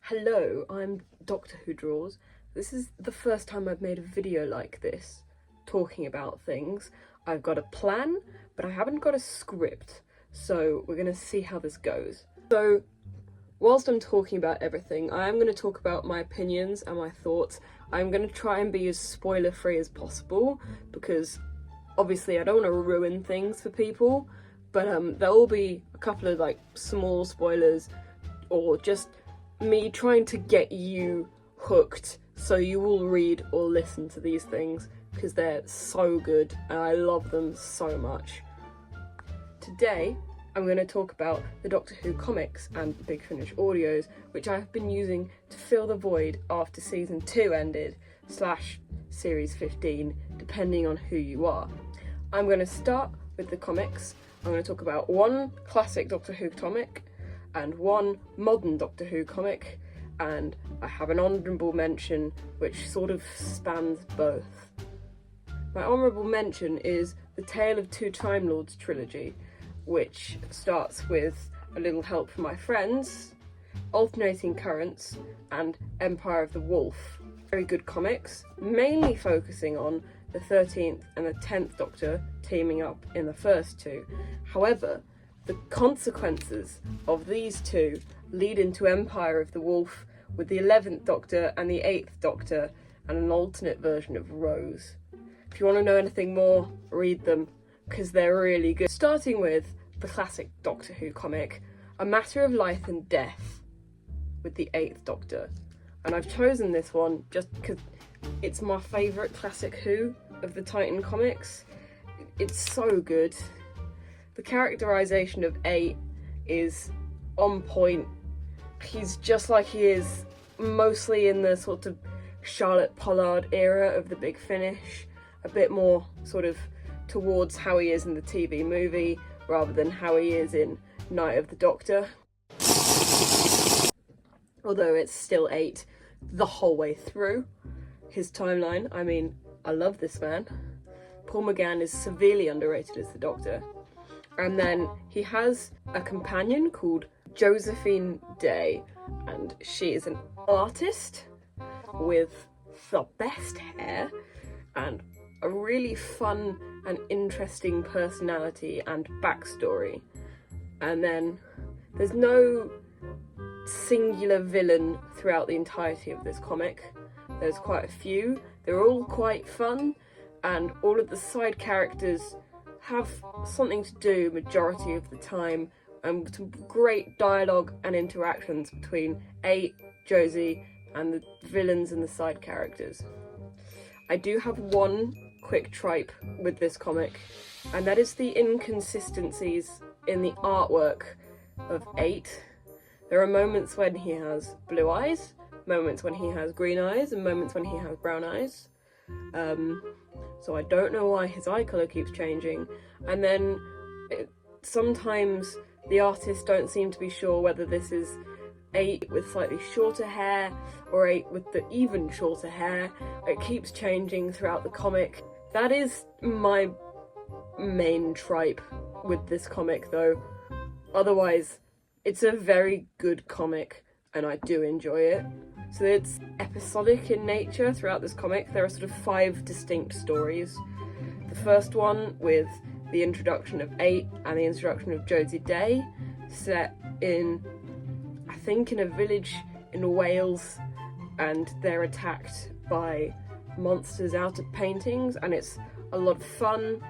Hello, I'm Doctor Who Draws. This is the first time I've made a video like this, talking about things. I've got a plan, but I haven't got a script, so we're gonna see how this goes. So, whilst I'm talking about everything, I am going to talk about my opinions and my thoughts. I'm going to try and be as spoiler-free as possible, because obviously I don't want to ruin things for people, but there will be a couple of like small spoilers, or just me trying to get you hooked so you will read or listen to these things, because they're so good and I love them so much. Today I'm going to talk about the Doctor Who comics and Big Finish audios, which I have been using to fill the void after season 2 ended, / series 15, depending on who you are. I'm going to start with the comics. I'm going to talk about one classic Doctor Who comic and one modern Doctor Who comic, and I have an honourable mention which sort of spans both. My honourable mention is the Tale of Two Time Lords trilogy, which starts with A Little Help from My Friends, Alternating Currents, and Empire of the Wolf. Very good comics, mainly focusing on the 13th and the 10th Doctor teaming up in the first two. However, the consequences of these two lead into Empire of the Wolf, with the 11th Doctor and the 8th Doctor and an alternate version of Rose. If you want to know anything more, read them, because they're really good. Starting with the classic Doctor Who comic, A Matter of Life and Death, with the 8th Doctor. And I've chosen this one just because it's my favourite classic Who of the Titan comics. It's so good. The characterisation of 8 is on point. He's just like he is mostly in the sort of Charlotte Pollard era of the Big Finish, a bit more sort of towards how he is in the TV movie rather than how he is in Night of the Doctor. Although it's still 8 the whole way through his timeline. I mean, I love this man. Paul McGann is severely underrated as the Doctor. And then he has a companion called Josephine Day, and she is an artist with the best hair and a really fun and interesting personality and backstory. And then there's no singular villain throughout the entirety of this comic. There's quite a few. They're all quite fun, and all of the side characters have something to do majority of the time, and some great dialogue and interactions between 8, Josie, and the villains and the side characters. I do have one quick tripe with this comic, and that is the inconsistencies in the artwork of 8. There are moments when he has blue eyes, moments when he has green eyes, and moments when he has brown eyes. So I don't know why his eye colour keeps changing. And then sometimes the artists don't seem to be sure whether this is 8 with slightly shorter hair or 8 with the even shorter hair. It keeps changing throughout the comic. That is my main tripe with this comic though. Otherwise, it's a very good comic and I do enjoy it. So it's episodic in nature throughout this comic. There are sort of 5 distinct stories. The first one with the introduction of 8 and the introduction of Josie Day, set in, I think, in a village in Wales, and they're attacked by monsters out of paintings, and it's a lot of fun.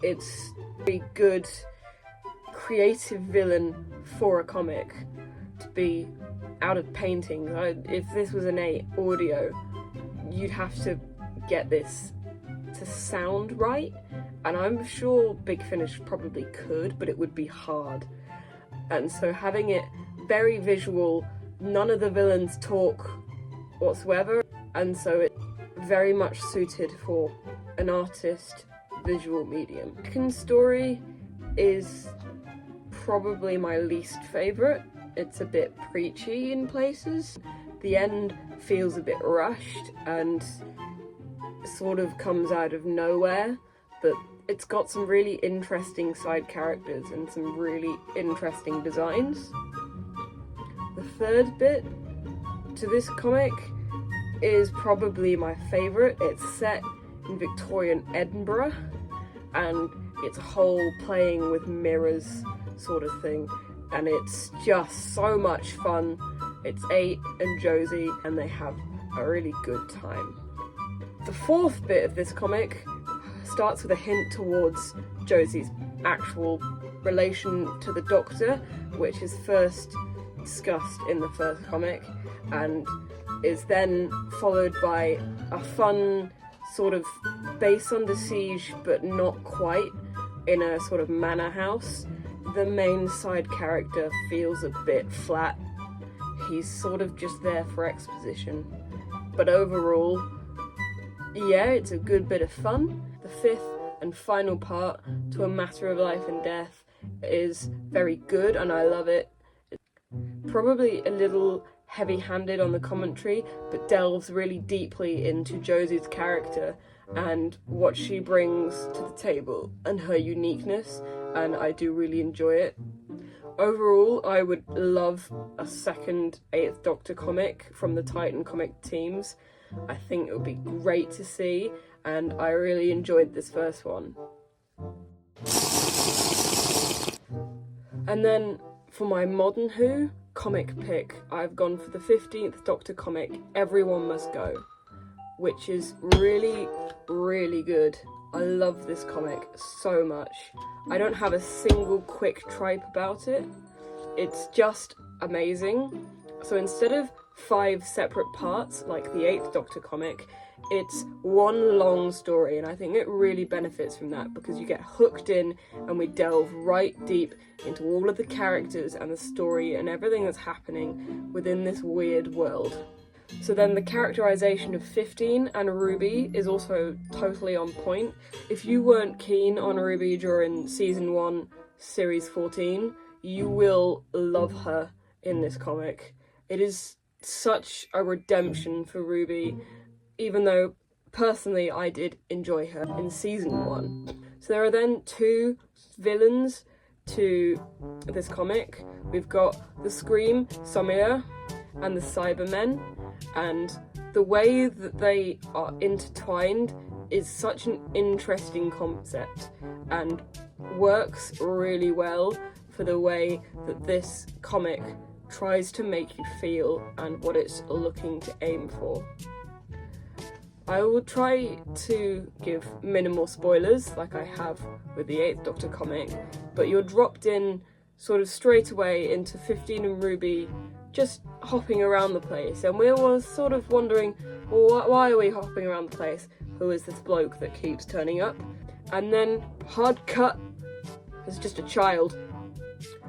It's a very good creative villain for a comic to be out of paintings. If this was an 8 audio, you'd have to get this to sound right, and I'm sure Big Finish probably could, but it would be hard. And so having it very visual, none of the villains talk whatsoever, and so it's very much suited for an artist visual medium. The second story is probably my least favourite. It's a bit preachy in places. The end feels a bit rushed and sort of comes out of nowhere, but it's got some really interesting side characters and some really interesting designs. The third bit So this comic is probably my favourite. It's set in Victorian Edinburgh, and it's a whole playing with mirrors sort of thing, and it's just so much fun. It's 8 and Josie, and they have a really good time. The fourth bit of this comic starts with a hint towards Josie's actual relation to the Doctor, which is first discussed in the first comic, and is then followed by a fun sort of base under siege, but not quite, in a sort of manor house. The main side character feels a bit flat. He's sort of just there for exposition. But overall, yeah, it's a good bit of fun. The fifth and final part, To a Matter of Life and Death, is very good and I love it. It's probably a little heavy-handed on the commentary, but delves really deeply into Josie's character and what she brings to the table and her uniqueness, and I do really enjoy it. Overall, I would love a second 8th Doctor comic from the Titan comic teams. I think it would be great to see, and I really enjoyed this first one. And then for my Modern Who comic pick, I've gone for the 15th Doctor comic, Everyone Must Go, which is really, really good. I love this comic so much. I don't have a single quick tripe about it. It's just amazing. So instead of 5 separate parts like the 8th Doctor comic, it's one long story, and I think it really benefits from that because you get hooked in and we delve right deep into all of the characters and the story and everything that's happening within this weird world. So then the characterization of 15 and Ruby is also totally on point. If you weren't keen on Ruby during season 1, series 14, you will love her in this comic. It is such a redemption for Ruby, even though personally I did enjoy her in season 1. So there are then 2 villains to this comic. We've got the Scream, Somia, and the Cybermen, and the way that they are intertwined is such an interesting concept and works really well for the way that this comic tries to make you feel and what it's looking to aim for. I will try to give minimal spoilers like I have with the 8th Doctor comic, but you're dropped in sort of straight away into 15 and Ruby just hopping around the place, and we were sort of wondering, well, why are we hopping around the place? Who is this bloke that keeps turning up? And then hard cut, there's just a child.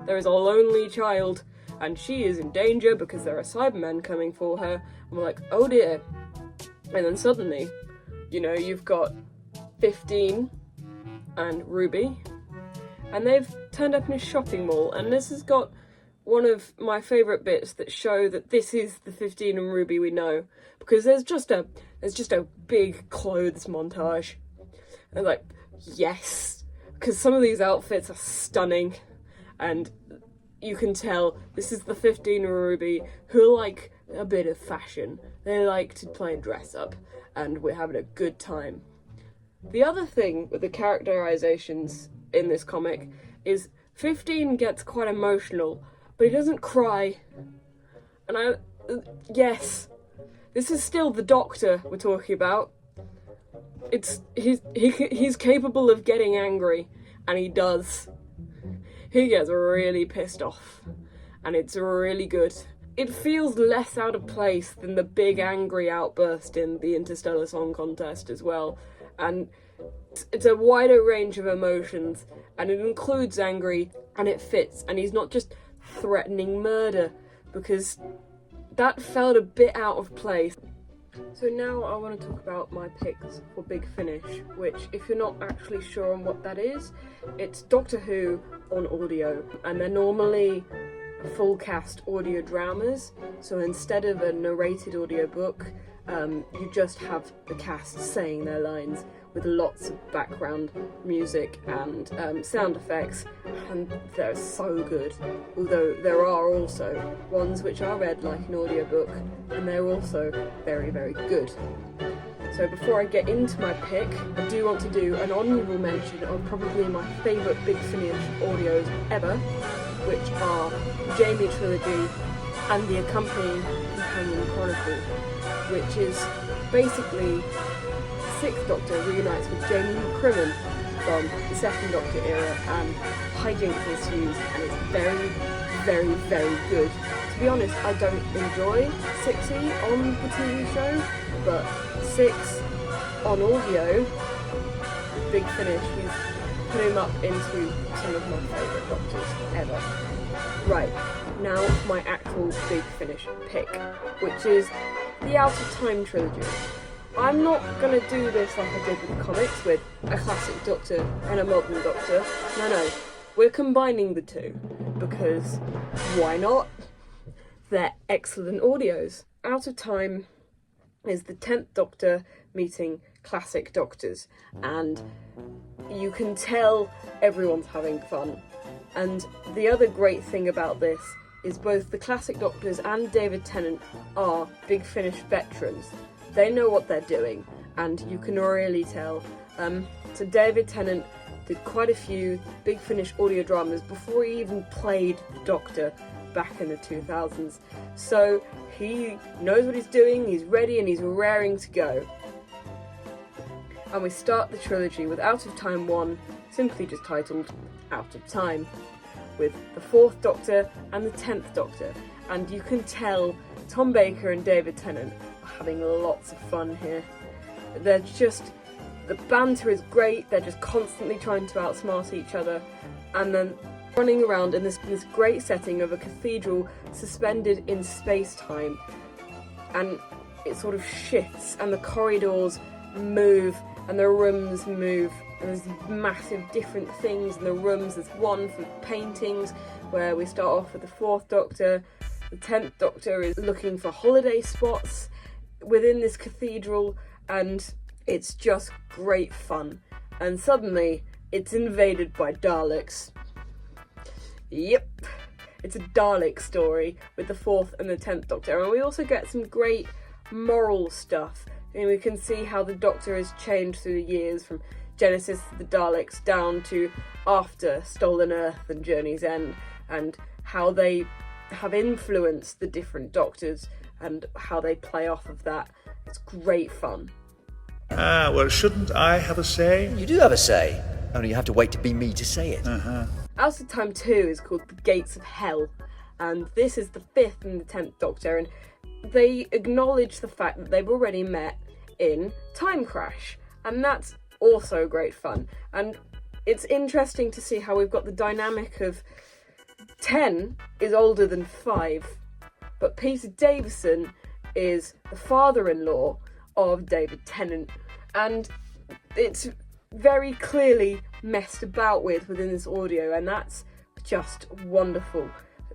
There is a lonely child, and she is in danger because there are Cybermen coming for her, and we're like, oh dear. And then suddenly, you know, you've got 15 and Ruby, and they've turned up in a shopping mall, and this has got one of my favourite bits that show that this is the 15 and Ruby we know, because there's just a big clothes montage, and like, yes, because some of these outfits are stunning, and you can tell this is the 15 and Ruby who like a bit of fashion. They like to play dress up, and we're having a good time. The other thing with the characterizations in this comic is 15 gets quite emotional, but he doesn't cry. And yes, this is still the Doctor we're talking about. He's capable of getting angry, and he does. He gets really pissed off, and it's really good. It feels less out of place than the big angry outburst in the Interstellar Song Contest as well, and it's a wider range of emotions, and it includes angry, and it fits, and he's not just threatening murder, because that felt a bit out of place. So now I want to talk about my picks for Big Finish, which, if you're not actually sure on what that is, it's Doctor Who on audio, and they're normally full cast audio dramas. So instead of a narrated audiobook, you just have the cast saying their lines with lots of background music and sound effects, and they're so good. Although there are also ones which are read like an audiobook, and they're also very, very good. So before I get into my pick, I do want to do an honourable mention of probably my favourite Big Finish audios ever, which are Jamie Trilogy and the accompanying Companion Chronicle, which is basically Sixth Doctor reunites with Jamie McCrimmon from the Second Doctor era, and hijinks ensues, and it's very, very, very good. To be honest, I don't enjoy 6E on the TV show, but 6 on audio, Big Finish, he's put him up into some of my favourite Doctors ever. Right, now my actual Big Finish pick, which is the Out of Time trilogy. I'm not going to do this like I did with the comics, with a classic Doctor and a modern Doctor. No, we're combining the two, because why not? They're excellent audios. Out of Time is the 10th Doctor meeting classic Doctors, and you can tell everyone's having fun. And the other great thing about this is both the classic Doctors and David Tennant are Big Finish veterans. They know what they're doing, and you can really tell. So David Tennant did quite a few Big Finish audio dramas before he even played the Doctor back in the 2000s. So he knows what he's doing, he's ready, and he's raring to go. And we start the trilogy with Out of Time 1, simply just titled Out of Time, with the 4th Doctor and the 10th Doctor. And you can tell Tom Baker and David Tennant are having lots of fun here. They're just, the banter is great, they're just constantly trying to outsmart each other, and then running around in this great setting of a cathedral suspended in space-time, and it sort of shifts, and the corridors move, and the rooms move, and there's these massive different things in the rooms. There's one for paintings, where we start off with the 4th Doctor. The 10th Doctor is looking for holiday spots within this cathedral, and it's just great fun. And suddenly, it's invaded by Daleks. Yep, it's a Dalek story with the 4th and the 10th Doctor, and we also get some great moral stuff. And we can see how the Doctor has changed through the years, from Genesis to the Daleks down to after Stolen Earth and Journey's End, and how they have influenced the different Doctors and how they play off of that. It's great fun. Well, shouldn't I have a say? You do have a say, only you have to wait to be me to say it. Out of Time 2 is called The Gates of Hell, and this is the 5th and the 10th Doctor, and they acknowledge the fact that they've already met in Time Crash, and that's also great fun. And it's interesting to see how we've got the dynamic of 10 is older than 5, but Peter Davison is the father-in-law of David Tennant, and it's very clearly messed about with within this audio, and that's just wonderful.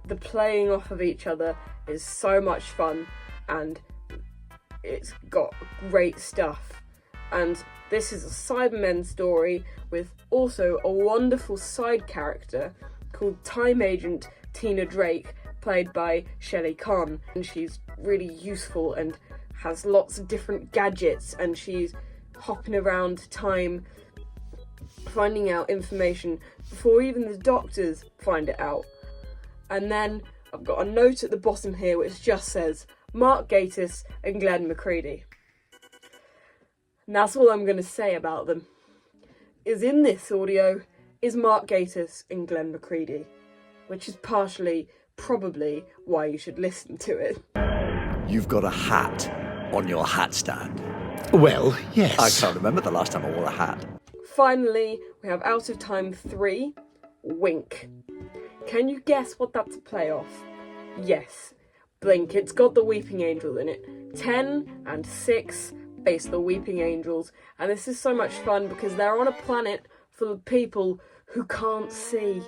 The playing off of each other is so much fun, and it's got great stuff. And this is a Cybermen story with also a wonderful side character called Time Agent Tina Drake, played by Shelley Kahn, and she's really useful and has lots of different gadgets, and she's hopping around time finding out information before even the Doctors find it out. And then I've got a note at the bottom here which just says Mark Gatiss and Glenn McCready. And that's all I'm going to say about them. Is in this audio is Mark Gatiss and Glenn McCready, which is partially probably why you should listen to it. You've got a hat on your hat stand. Well, yes. I can't remember the last time I wore a hat. Finally, we have Out of Time 3, Wink. Can you guess what that's a play off? Yes, Blink. It's got the Weeping Angel in it. 10 and 6 face the Weeping Angels, and this is so much fun because they're on a planet full of people who can't see.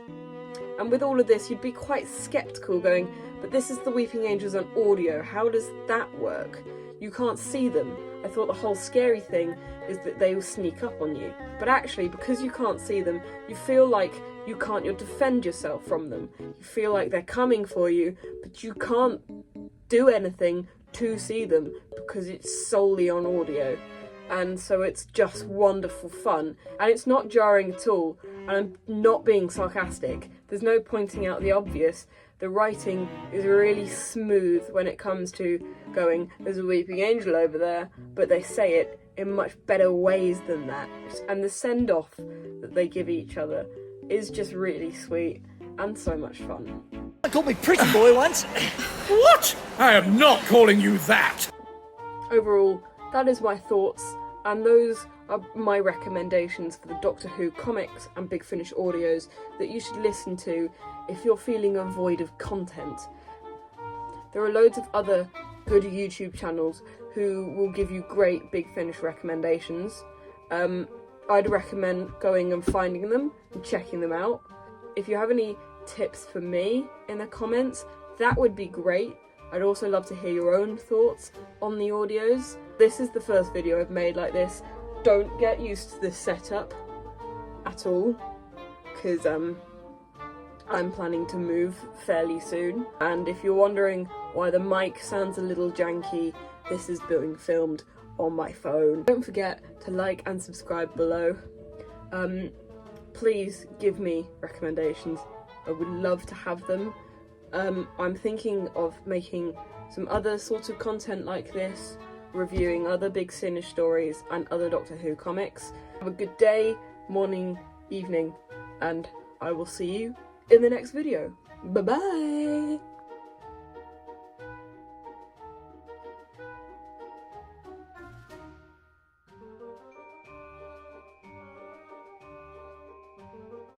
And with all of this, you'd be quite sceptical going, but this is the Weeping Angels on audio, how does that work? You can't see them. I thought the whole scary thing is that they will sneak up on you. But actually, because you can't see them, you feel like you can't defend yourself from them. You feel like they're coming for you, but you can't do anything to see them because it's solely on audio. And so it's just wonderful fun. And it's not jarring at all. And I'm not being sarcastic. There's no pointing out the obvious. The writing is really smooth when it comes to going, there's a weeping angel over there, but they say it in much better ways than that. And the send-off that they give each other is just really sweet and so much fun. I called me pretty boy once. What? I am not calling you that! Overall, that is my thoughts, and those are my recommendations for the Doctor Who comics and Big Finish audios that you should listen to if you're feeling a void of content. There are loads of other good YouTube channels who will give you great Big Finish recommendations. I'd recommend going and finding them and checking them out. If you have any tips for me in the comments, that would be great. I'd also love to hear your own thoughts on the audios. This is the first video I've made like this. Don't get used to this setup at all, because I'm planning to move fairly soon. And if you're wondering why the mic sounds a little janky, this is being filmed on my phone. Don't forget to like and subscribe below. Please give me recommendations. I would love to have them. I'm thinking of making some other sort of content like this, reviewing other Big Finish stories and other Doctor Who comics. Have a good day, morning, evening, and I will see you in the next video. Bye bye!